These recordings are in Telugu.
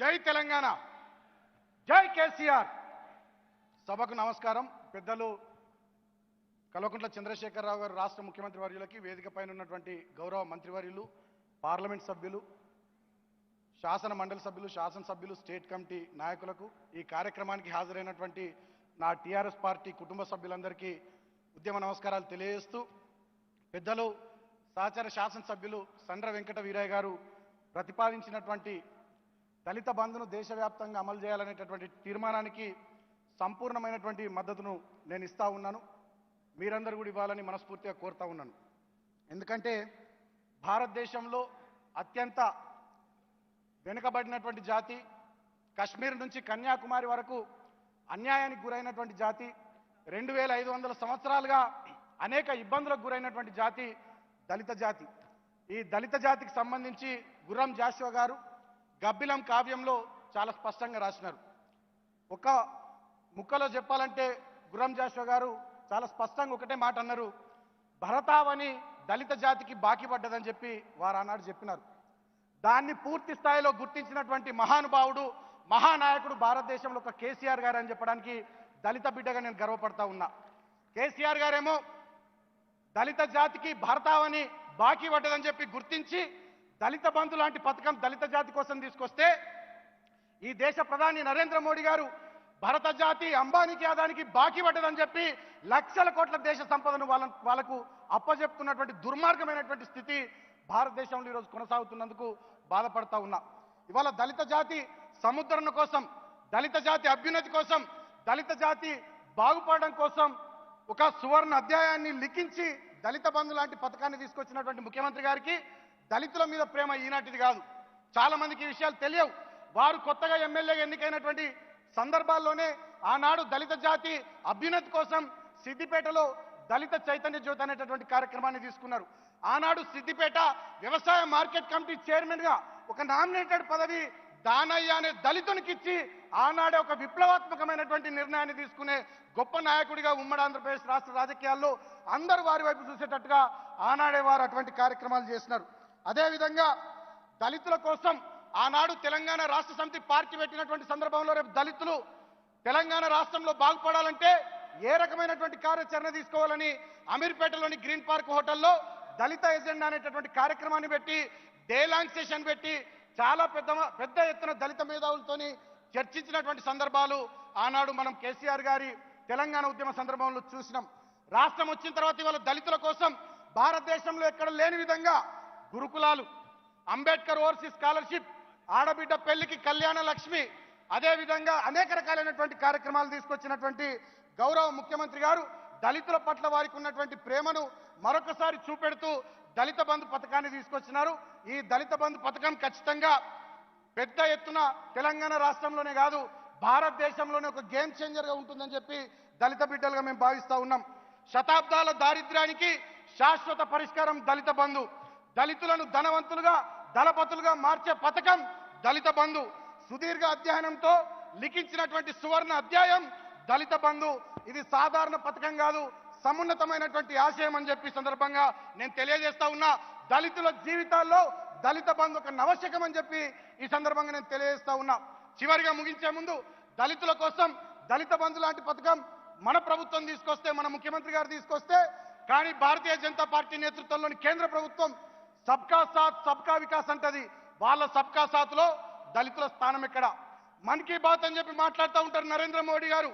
జై తెలంగాణ, జై కేసీఆర్. సభకు నమస్కారం. పెద్దలు కల్వకుంట్ల చంద్రశేఖరరావు గారు రాష్ట్ర ముఖ్యమంత్రి వర్యులకి, వేదిక పైన ఉన్నటువంటి గౌరవ మంత్రివర్యులు, పార్లమెంట్ సభ్యులు, శాసన మండలి సభ్యులు, శాసనసభ్యులు, స్టేట్ కమిటీ నాయకులకు, ఈ కార్యక్రమానికి హాజరైనటువంటి నా టీఆర్ఎస్ పార్టీ కుటుంబ సభ్యులందరికీ ఉద్యమ నమస్కారాలు తెలియజేస్తూ, పెద్దలు సహచర శాసనసభ్యులు సండ్ర వెంకట వీరయ్య గారు ప్రతిపాదించినటువంటి దళిత బంధును దేశవ్యాప్తంగా అమలు చేయాలనేటటువంటి తీర్మానానికి సంపూర్ణమైనటువంటి మద్దతును నేను ఇస్తా ఉన్నాను. మీరందరూ కూడా ఇవ్వాలని మనస్ఫూర్తిగా కోరుతా ఉన్నాను. ఎందుకంటే భారతదేశంలో అత్యంత వెనుకబడినటువంటి జాతి, కశ్మీర్ నుంచి కన్యాకుమారి వరకు అన్యాయానికి గురైనటువంటి జాతి, 2500 సంవత్సరాలుగా అనేక ఇబ్బందులకు గురైనటువంటి జాతి దళిత జాతి. ఈ దళిత జాతికి సంబంధించి గుర్రం జాషువా గారు గబ్బిలం కావ్యంలో చాలా స్పష్టంగా రాసినారు. ఒక ముక్కలో చెప్పాలంటే గుర్రం జాషువా గారు చాలా స్పష్టంగా ఒకటే మాట అన్నారు, భరతావని దళిత జాతికి బాకీ పడ్డదని చెప్పి వారు ఆనాడు చెప్పినారు. దాన్ని పూర్తి స్థాయిలో గుర్తించినటువంటి మహానుభావుడు, మహానాయకుడు భారతదేశంలో ఒక కేసీఆర్ గారు అని చెప్పడానికి దళిత బిడ్డగా నేను గర్వపడతా ఉన్నా. కేసీఆర్ గారేమో దళిత జాతికి భరతావని బాకీ పడ్డదని చెప్పి గుర్తించి దళిత బంధు లాంటి పథకం దళిత జాతి కోసం తీసుకొస్తే, ఈ దేశ ప్రధాని నరేంద్ర మోడీ గారు భరత జాతి అంబానీకి అదానికి బాకీ పడ్డదని చెప్పి లక్షల కోట్ల దేశ సంపదను వాళ్ళకు అప్పజెప్తున్నటువంటి దుర్మార్గమైనటువంటి స్థితి భారతదేశంలో ఈరోజు కొనసాగుతున్నందుకు బాధపడతా ఉన్నా. ఇవాళ దళిత జాతి సముద్రణ కోసం, దళిత జాతి అభ్యున్నతి కోసం, దళిత జాతి బాగుపడడం కోసం ఒక సువర్ణ అధ్యాయాన్ని లిఖించి దళిత బంధు లాంటి పథకాన్ని తీసుకొచ్చినటువంటి ముఖ్యమంత్రి గారికి దళితుల మీద ప్రేమ ఈనాటిది కాదు. చాలా మందికి ఈ విషయాలు తెలియవు. వారు కొత్తగా ఎమ్మెల్యేగా ఎన్నికైనటువంటి సందర్భాల్లోనే ఆనాడు దళిత జాతి అభ్యున్నతి కోసం సిద్దిపేటలో దళిత చైతన్య జ్యోతి అనేటటువంటి కార్యక్రమాన్ని తీసుకున్నారు. ఆనాడు సిద్దిపేట వ్యవసాయ మార్కెట్ కమిటీ చైర్మన్ గా ఒక నామినేటెడ్ పదవి దానయ్య అనే దళితునికి ఇచ్చి ఆనాడే ఒక విప్లవాత్మకమైనటువంటి నిర్ణయాన్ని తీసుకునే గొప్ప నాయకుడిగా ఉమ్మడి ఆంధ్రప్రదేశ్ రాష్ట్ర రాజకీయాల్లో అందరూ వారి వైపు చూసేటట్టుగా ఆనాడే వారు అటువంటి కార్యక్రమాలు చేసినారు. అదేవిధంగా దళితుల కోసం ఆనాడు తెలంగాణ రాష్ట్ర సమితి పార్టీ పెట్టినటువంటి సందర్భంలో రేపు దళితులు తెలంగాణ రాష్ట్రంలో బాగుపడాలంటే ఏ రకమైనటువంటి కార్యాచరణ తీసుకోవాలని అమీర్పేటలోని గ్రీన్ పార్క్ హోటల్లో దళిత ఎజెండా అనేటటువంటి కార్యక్రమాన్ని పెట్టి, డే లాంగ్ సెషన్ పెట్టి చాలా పెద్ద ఎత్తున దళిత మేధావులతోని చర్చించినటువంటి సందర్భాలు ఆనాడు మనం కేసీఆర్ గారి తెలంగాణ ఉద్యమ సందర్భంలో చూసినాం. రాష్ట్రం వచ్చిన తర్వాత ఇవాళ దళితుల కోసం భారతదేశంలో ఎక్కడ లేని విధంగా గురుకులాలు, అంబేద్కర్ ఓవర్సీస్ స్కాలర్షిప్, ఆడబిడ్డ పెళ్లికి కళ్యాణ లక్ష్మి, అదేవిధంగా అనేక రకాలైనటువంటి కార్యక్రమాలు తీసుకొచ్చినటువంటి గౌరవ ముఖ్యమంత్రి గారు దళితుల పట్ల వారికి ఉన్నటువంటి ప్రేమను మరొకసారి చూపెడుతూ దళిత బంధు పథకాన్ని తీసుకొచ్చినారు. ఈ దళిత బంధు పథకం ఖచ్చితంగా పెద్ద ఎత్తున తెలంగాణ రాష్ట్రంలోనే కాదు భారతదేశంలోనే ఒక గేమ్ చేంజర్గా ఉంటుందని చెప్పి దళిత బిడ్డలుగా మేము భావిస్తూ ఉన్నాం. శతాబ్దాల దారిద్ర్యానికి శాశ్వత పరిష్కారం దళిత బంధు. దళితులను ధనవంతులుగా, దళపతులుగా మార్చే పథకం దళిత బంధు. సుదీర్ఘ అధ్యయనంతో లిఖించినటువంటి సువర్ణ అధ్యాయం దళిత బంధు. ఇది సాధారణ పథకం కాదు, సమున్నతమైనటువంటి ఆశయం అని చెప్పి సందర్భంగా నేను తెలియజేస్తా ఉన్నా. దళితుల జీవితాల్లో దళిత బంధు ఒక నవశకం అని చెప్పి ఈ సందర్భంగా నేను తెలియజేస్తా ఉన్నా. చివరిగా ముగించే ముందు దళితుల కోసం దళిత బంధు లాంటి పథకం మన ప్రభుత్వం తీసుకొస్తే, మన ముఖ్యమంత్రి గారు తీసుకొస్తే, కానీ భారతీయ జనతా పార్టీ నేతృత్వంలోని కేంద్ర ప్రభుత్వం సబ్కా సాత్ సబ్కా వికాస్ అంటది. వాళ్ళ సబ్కా సాత్ లో దళితుల స్థానం ఎక్కడ? మన్ కీ బాత్ అని చెప్పి మాట్లాడుతూ ఉంటారు నరేంద్ర మోడీ గారు.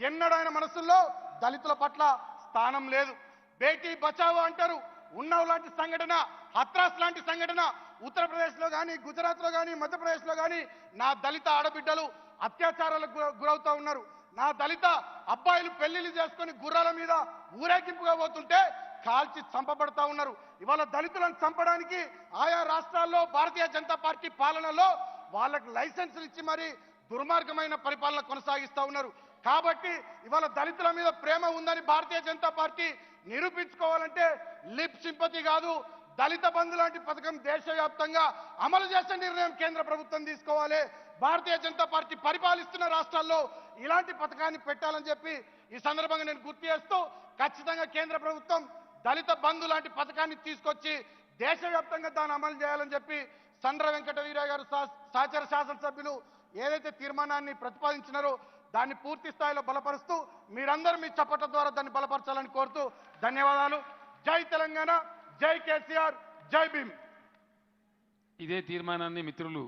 ఎన్నడూ ఆయన మనసుల్లో దళితుల పట్ల స్థానం లేదు. బేటీ బచావో అంటారు. ఉన్నావ్ లాంటి సంఘటన, హత్రాస్ లాంటి సంఘటన ఉత్తరప్రదేశ్లో కానీ, గుజరాత్లో కానీ, మధ్యప్రదేశ్లో కానీ నా దళిత ఆడబిడ్డలు అత్యాచారాలకు గురవుతూ ఉన్నారు. నా దళిత అబ్బాయిలు పెళ్లిళ్ళు చేసుకొని గుర్రాల మీద ఊరేగింపుగా పోతుంటే కాల్చి చంపబడతా ఉన్నారు. ఇవాళ దళితులను చంపడానికి ఆయా రాష్ట్రాల్లో భారతీయ జనతా పార్టీ పాలనలో వాళ్ళకు లైసెన్సులు ఇచ్చి మరి దుర్మార్గమైన పరిపాలన కొనసాగిస్తూ ఉన్నారు. కాబట్టి ఇవాళ దళితుల మీద ప్రేమ ఉందని Bharatiya Janata party నిరూపించుకోవాలంటే lip sympathy కాదు, దళిత బంధు లాంటి పథకం దేశవ్యాప్తంగా అమలు చేసే నిర్ణయం కేంద్ర ప్రభుత్వం తీసుకోవాలి. భారతీయ జనతా పార్టీ పరిపాలిస్తున్న రాష్ట్రాల్లో ఇలాంటి పథకాన్ని పెట్టాలని చెప్పి ఈ సందర్భంగా నేను గుర్తు చేస్తూ, ఖచ్చితంగా కేంద్ర ప్రభుత్వం దళిత బంధు లాంటి పథకాన్ని తీసుకొచ్చి దేశవ్యాప్తంగా దాన్ని అమలు చేయాలని చెప్పి సండ్ర వెంకటవీరయ్య గారు సహచర శాసనసభ్యులు ఏదైతే తీర్మానాన్ని ప్రతిపాదించినారో దాన్ని పూర్తి స్థాయిలో బలపరుస్తూ మీరందరూ మీ చప్పట్ల ద్వారా దాన్ని బలపరచాలని కోరుతూ ధన్యవాదాలు. జై తెలంగాణ, జై కేసీఆర్, జై భీమ్. ఇదే తీర్మానాన్ని మిత్రులు